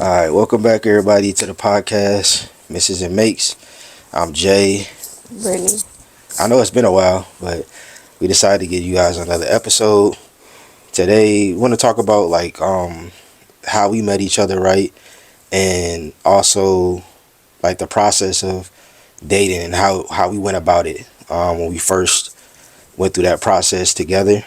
Alright, welcome back everybody to the podcast, Mrs. and Makes. I'm Jay. Brittany. I know it's been a while, but we decided to give you guys another episode. Today, we want to talk about how we met each other, right? And also like the process of dating and how we went about it when we first went through that process together.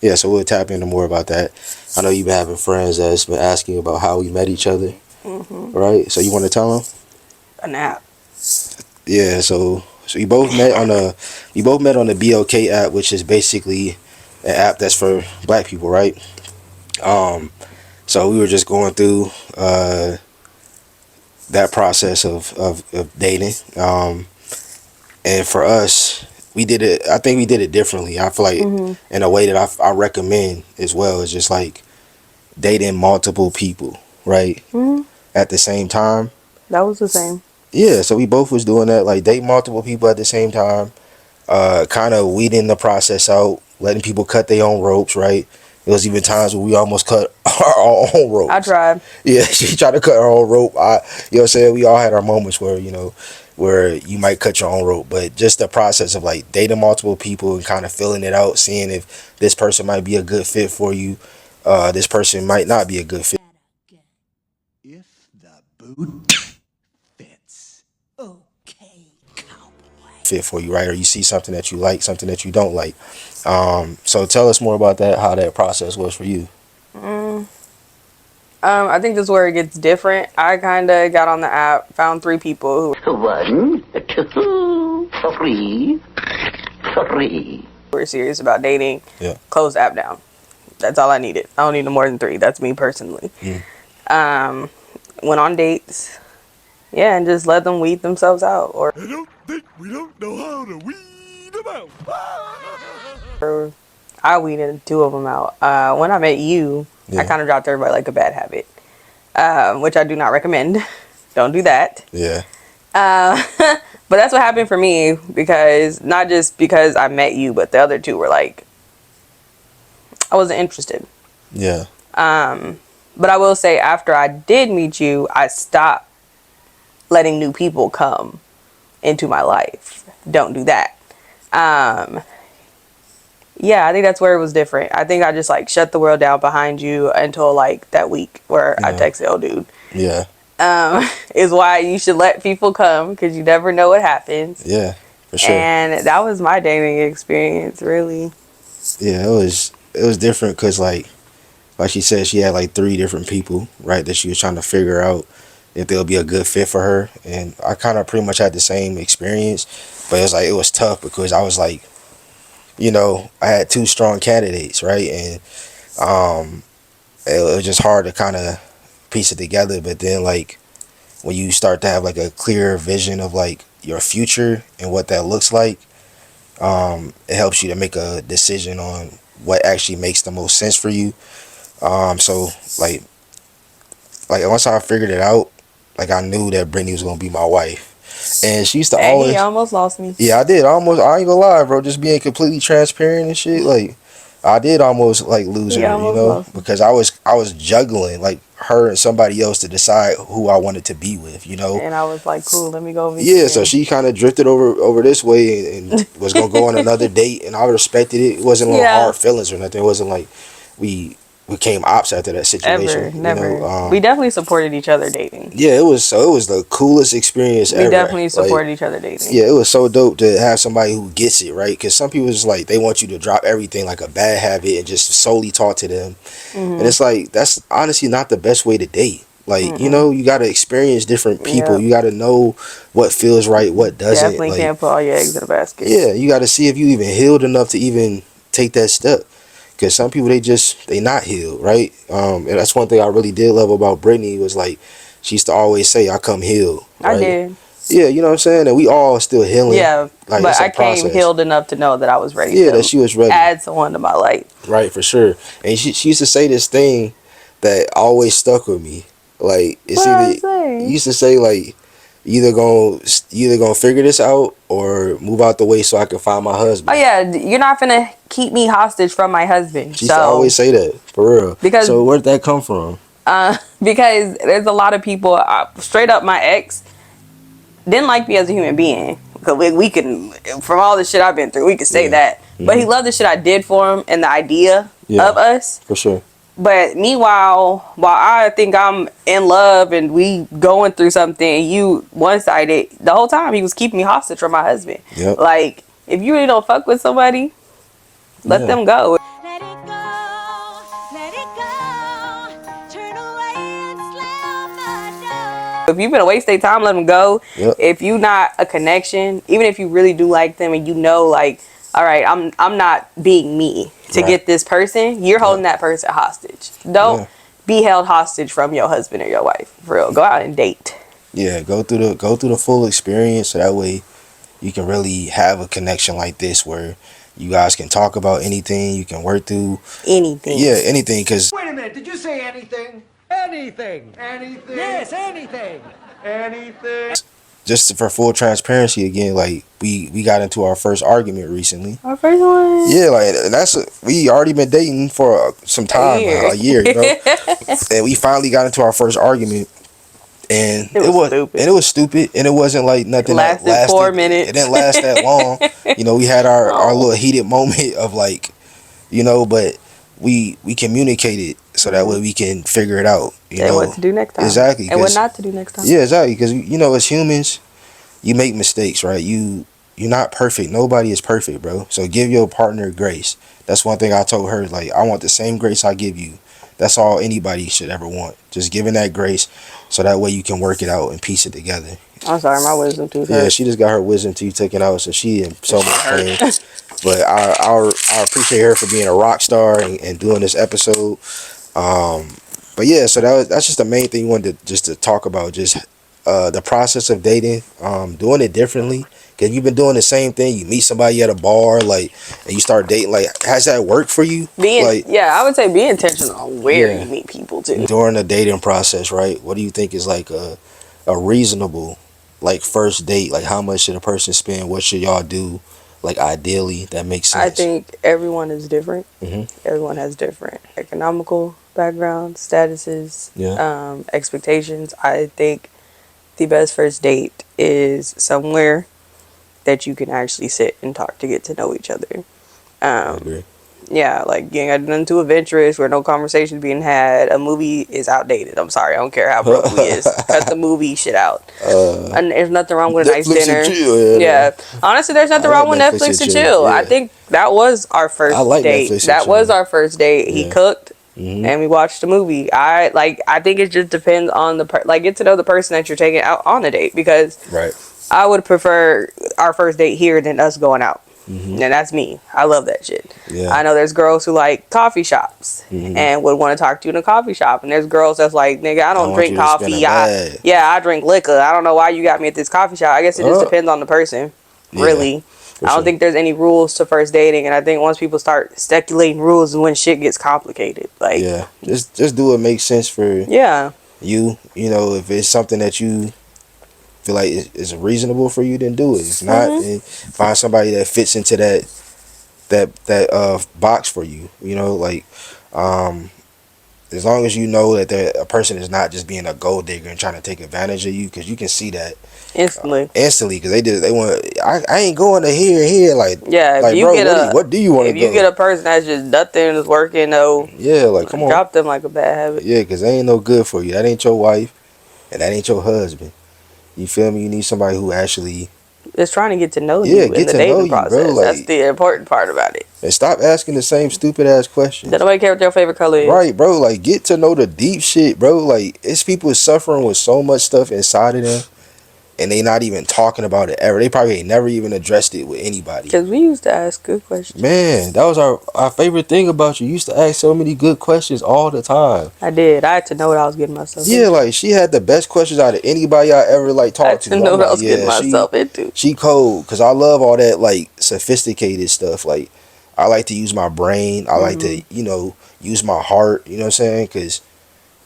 Yeah, so we'll tap into more about that. I know you've been having friends that's been asking about how we met each other, right? So you want to tell them? An app. Yeah, so we both met on the BLK app, which is basically an app that's for black people, right? So we were just going through that process of dating, and for us, we did it. I think we did it differently. I feel like in a way that I recommend as well is just like dating multiple people, right? At the same time. That was the same. Yeah, so we both was doing that, like date multiple people at the same time, kind of weeding the process out, letting people cut their own ropes, right? There was even times where we almost cut our own ropes. I tried. Yeah, she tried to cut her own rope. You know what I'm saying? We all had our moments where, where you might cut your own rope, but just the process of like dating multiple people and kind of filling it out, seeing if this person might be a good fit for you, this person might not be a good fit. If the boot fits. Okay, cowboy. Fit for you, right? Or you see something that you like, something that you don't like. So tell us more about that, how that process was for you. I think this is where it gets different. I kind of got on the app, found 3 people who 1, 2, 3. were serious about dating. Yeah. Closed the app down. That's all I needed. I don't need no more than 3. That's me personally. Went on dates. Yeah, and just let them weed themselves out. Or I don't think we don't know how to weed them out. I weeded 2 of them out. When I met you, I kind of dropped everybody like a bad habit, which I do not recommend. Don't do that. Yeah. But that's what happened for me, because not just because I met you, but the other 2 were like, I wasn't interested. Yeah. But I will say, after I did meet you, I stopped letting new people come into my life. Don't do that. Yeah, I think that's where it was different. I think I just like shut the world down behind you until like that week where I texted, oh dude. Yeah. Is why you should let people come, because you never know what happens. Yeah, for sure. And that was my dating experience, really. Yeah, it was different because like she said, she had like 3 different people, right, that she was trying to figure out if they'll be a good fit for her. And I kind of pretty much had the same experience, but it was tough because I was like, I had 2 strong candidates, right, and it was just hard to kind of piece it together. But then like when you start to have like a clear vision of like your future and what that looks like, it helps you to make a decision on what actually makes the most sense for you. So like once I figured it out, like I knew that Brittany was gonna be my wife. And she used to always. He almost lost me. Yeah, I did. I ain't gonna lie, bro. Just being completely transparent and shit. Like, I did almost like lose her, because I was juggling like her and somebody else to decide who I wanted to be with, And I was like, cool, let me go over Yeah, so she kind of drifted over this way and was gonna go on another date, and I respected it. It wasn't like hard feelings or nothing. It wasn't like we became ops after that situation. Ever, never. We definitely supported each other dating. Yeah, it was the coolest experience ever. We definitely supported each other dating. Yeah, it was so dope to have somebody who gets it, right? Because some people just like, they want you to drop everything like a bad habit and just solely talk to them. And it's like, that's honestly not the best way to date. Like, you got to experience different people. Yep. You got to know what feels right, what doesn't. Definitely can't put all your eggs in a basket. Yeah, you got to see if you even healed enough to even take that step. Because some people, they not healed, right? And that's one thing I really did love about Brittany was like, she used to always say, I come healed. Right? I did. Yeah, you know what I'm saying? And we all still healing. Yeah, like, but I came healed enough to know that I was ready. Yeah, that she was ready. Add someone to my life. Right, for sure. And she used to say this thing that always stuck with me. Like, you used to say, like, you either gonna figure this out or move out the way so I can find my husband. Oh yeah, you're not gonna keep me hostage from my husband. She used to always say that, for real. Because so where'd that come from? Because there's a lot of people, straight up, my ex didn't like me as a human being. Because we can, from all the shit I've been through, we could say that. But he loved the shit I did for him and the idea of us. For sure. But meanwhile, while I think I'm in love and we going through something, you one-sided, the whole time he was keeping me hostage from my husband. Yep. Like, if you really don't fuck with somebody, let them go. Let it go, let it go. Turn away and slam the door. If you've been a waste of time, let them go. Yep. If you not a connection, even if you really do like them and you know, like, all right, I'm not being me to get this person, you're holding that person hostage. Don't be held hostage from your husband or your wife. For real, go out and date. Yeah, go through the full experience, so that way you can really have a connection like this where you guys can talk about anything, you can work through Anything. anything, because Wait a minute, did you say anything? Anything. Anything? Yes, anything. Anything. just for full transparency again, like we got into our first argument recently. Our first one. Yeah, like we already been dating for some time, a year, you know. And we finally got into our first argument, and It was stupid. and it was stupid, and it wasn't like nothing that Lasted 4 minutes. It didn't last that long. You know, we had our little heated moment of like, you know, but we communicated so that way we can figure it out. You And know what to do next time. exactly, And what 'cause- not to do next time. Yeah, exactly. Because you know, as humans, you make mistakes, right? You're not perfect. Nobody is perfect, bro. So give your partner grace. That's one thing I told her. Like, I want the same grace I give you. That's all anybody should ever want. Just giving that grace, so that way you can work it out and piece it together. I'm sorry, my wisdom tooth Yeah, hurt. she just got her wisdom teeth taken out, so she in so much pain. But I appreciate her for being a rock star and doing this episode. But yeah, so that's just the main thing we wanted to talk about. Just the process of dating, doing it differently. Cause you've been doing the same thing. You meet somebody at a bar, like, and you start dating. Like, has that worked for you? I would say be intentional on where Yeah. you meet people too. During the dating process, right? What do you think is like a reasonable, like, first date? Like, how much should a person spend? What should y'all do? Like, ideally, that makes sense. I think everyone is different. Mhm. Everyone has different economical backgrounds, statuses, expectations. I think the best first date is somewhere that you can actually sit and talk to get to know each other. I agree. Yeah, like you ain't got nothing too adventurous where no conversation is being had. A movie is outdated. I'm sorry, I don't care how broke we is. Cut the movie shit out. And there's nothing wrong with a nice Netflix and dinner. chill, Yeah, honestly, there's nothing I wrong like with Netflix and chill. yeah. I think that was our first I like date. Netflix and That was chill. our first date. He Yeah. cooked. Mhm. And we watched a movie. I think it just depends on get to know the person that you're taking out on a date, because Right. I would prefer our first date here than us going out. Mhm. And that's me. I love that shit. Yeah. I know there's girls who like coffee shops and would want to talk to you in a coffee shop. And there's girls that's like, nigga, I don't want drink you to spend coffee. a bag. I drink liquor. I don't know why you got me at this coffee shop. I guess it just depends on the person. Yeah, Really. I don't sure. think there's any rules to first dating. And I think once people start speculating rules is when shit gets complicated. Like, Yeah. Just do what makes sense for yeah. you. You know, if it's something that you feel like is reasonable for you, then do it. If not, then find somebody that fits into that box for you. You know, like, as long as you know that a person is not just being a gold digger and trying to take advantage of you, because you can see that Instantly. because they want. I ain't going to here like. Yeah, if Like, you bro, get what do you want to if go? you get a person that's just nothing is working, Yeah, like, come on. drop them like a bad habit. Yeah, because they ain't no good for you. That ain't your wife, and that ain't your husband. You feel me? You need somebody who actually. Just trying to get to know Yeah, you in get the to know dating you, bro, process. like- That's the important part about it. And stop asking the same stupid ass questions. Does nobody care what your favorite color is? Right, bro. Like, get to know the deep shit, bro. Like, it's people suffering with so much stuff inside of them, and they not even talking about it ever. They probably ain't never even addressed it with anybody. Because we used to ask good questions. Man, that was our favorite thing about you. You used to ask so many good questions all the time. I did. I had to know what I was getting myself Yeah, like, she had the best questions out of anybody I ever, like, I had talked to to. know I'm what I like, was getting yeah, myself into. She cold, because I love all that, like, sophisticated stuff. Like, I like to use my brain. I like to, use my heart. You know what I'm saying? Because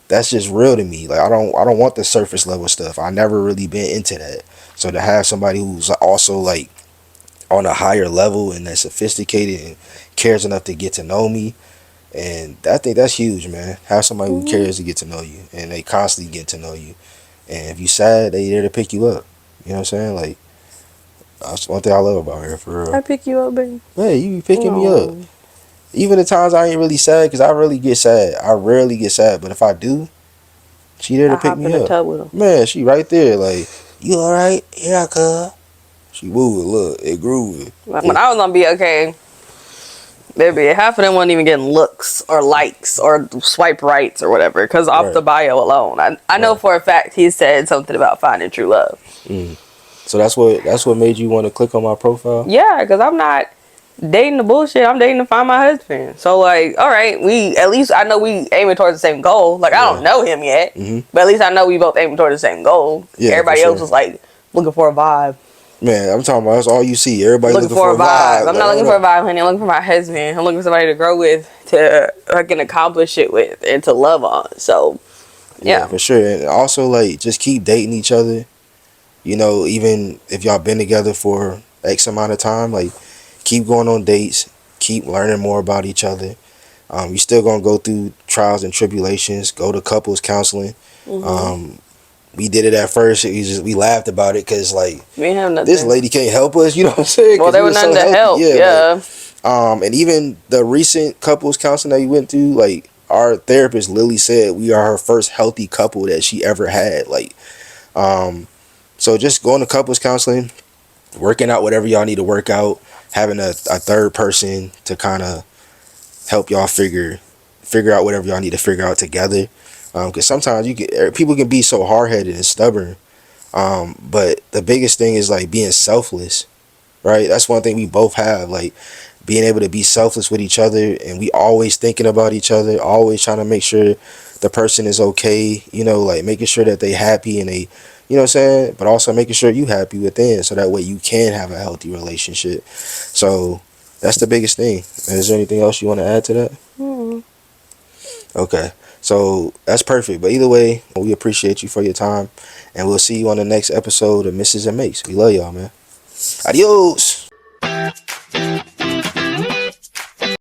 that's just real to me. Like, I don't want the surface level stuff. I never really been into that. So to have somebody who's also, like, on a higher level and that's sophisticated and cares enough to get to know me And I think that's huge, man. Have somebody who cares to get to know you, and they constantly get to know you. And if you sad, they there to pick you up. You know what I'm saying? Like, that's one thing I love about her, for real. I pick you up, baby. Man, you be picking me Oh. up. Even the times I ain't really sad, because I really get sad. I rarely get sad, but if I do, she there to I pick hop me in the up. tub with him. Man, she right there, like, you alright? Yeah, cuz. She moving, look, it grooving. When I was on BOK, baby, half of them wasn't even getting looks or likes or swipe rights or whatever, because off Right. the bio alone. I know Right. for a fact he said something about finding true love. So that's what made you want to click on my profile? Yeah, because I'm not dating the bullshit. I'm dating to find my husband. So, like, all right, at least I know we aiming towards the same goal. Like, I don't know him yet, but at least I know we both aiming towards the same goal. Yeah, Everybody for else sure. was like looking for a vibe. Man, I'm talking about that's all you see. Everybody Looking for a vibe. I'm not Like, looking for a vibe, honey. I'm looking for my husband. I'm looking for somebody to grow with, to fucking accomplish shit with, and to love on. So, yeah. for sure. And also, like, just keep dating each other. You know, even if y'all been together for X amount of time, like, keep going on dates. Keep learning more about each other. You still gonna go through trials and tribulations. Go to couples counseling. We did it at first. We laughed about it because, like, We ain't have nothing. this lady can't help us. You know what I'm saying? Well, 'Cause there we was so nothing to healthy. help. Yeah. Yeah. Like, and even the recent couples counseling that we went through, like, our therapist Lily said we are her first healthy couple that she ever had. Like, so just going to couples counseling, working out whatever y'all need to work out, having a third person to kind of help y'all figure out whatever y'all need to figure out together. Because sometimes people can be so hard headed and stubborn. But the biggest thing is, like, being selfless, right? That's one thing we both have, like, being able to be selfless with each other, and we always thinking about each other, always trying to make sure the person is okay, you know, like, making sure that they happy and they, you know what I'm saying, but also making sure you happy within, so that way you can have a healthy relationship. So that's the biggest thing. Is there anything else you want to add to that? Okay, so that's perfect. But either way, we appreciate you for your time, and we'll see you on the next episode of Mrs. and Mates. We love y'all, man. Adios.